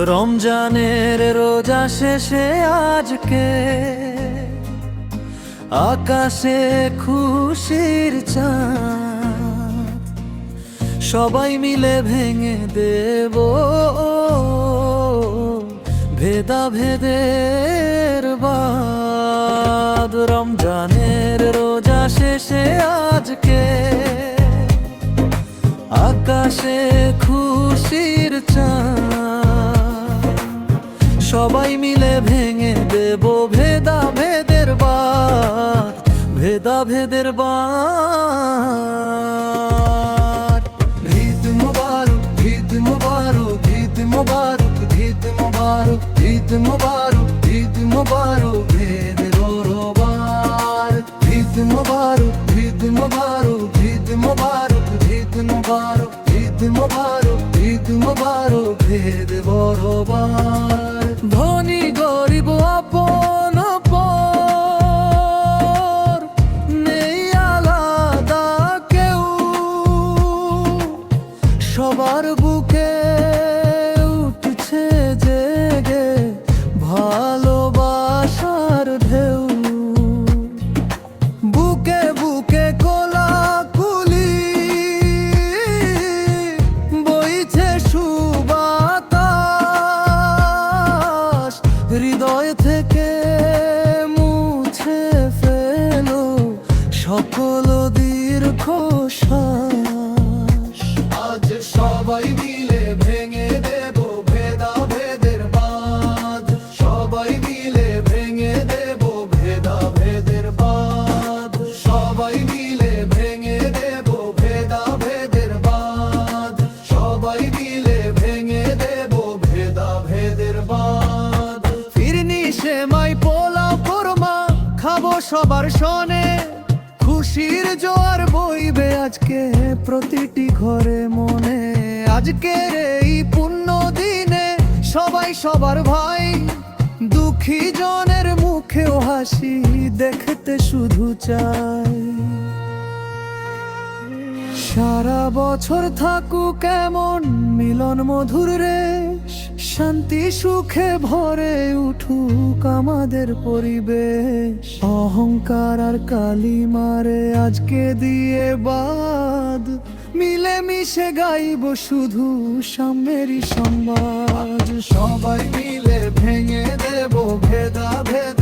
রমজানের রোজা শেষে আজকে আকাশে খুশির চাঁদ, সবাই মিলে ভেঙে দেব ভেদাভেদের বাঁধ। রমজানের রোজা শেষে আজকে আকাশে খুশির চাঁদ, সবাই মিলে ভেঙে দেব ভেদাভেদের বাঁধ, ভেদাভেদের বাঁধ। ঈদ মুবারক, ঈদ মুবারক, ঈদ মুবারক, ঈদ মুবারক, ঈদ মুবারক, ঈদ মুবারক, ভেদের রোবার। ঈদ মুবারক, ঈদ মুবারক, ঈদ মুবারক, ঈদ মুবারক, ঈদ মুবারক, ঈদ মুবারক, ভেদ বরবার। ধনী গরিব আপন পর নেই আলাদা কেউ, সবার বুকে উঠছে জেগে ভালোবাসার ঢেউ। বুকে বুকে কোলাকুলি বইছে সুবাতাস, হৃদয় থেকে মুছে ফেলো সকল দীর্ঘশ্বাস। আজ সবাই মিলে ভেঙে দেব ভেদাভেদের বাঁধ, সবাই মিলে ভেঙে দেব ভেদাভেদের বাঁধ, সবাই মিলে ভেঙে দেব ভেদাভেদের বাঁধ, সবাই মিলে ভেঙে দেব ভেদাভেদের বাঁধ। ফিরনি সেমাই পোলাও কোরমা খাবো সবার সনে, খুশির জোয়ার বইবে আজকে প্রতিটি ঘরে মনে। আজকের এই পুণ্য দিনে সবাই সবার ভাই, দুঃখী জনের মুখেও হাসি দেখতে শুধু চাই। সারা বছর থাকুক এমন মিলন মধুর রেশ, শান্তি সুখে ভরে উঠুক আমাদের পরিবেশ। অহংকার আর কালিমারে আজকে দিয়ে বাদ, মিলে মিশে গাইব শুধু সাম্যেরই সংবাদ। সবাই মিলে ভেঙে দেব ভেদাভেদ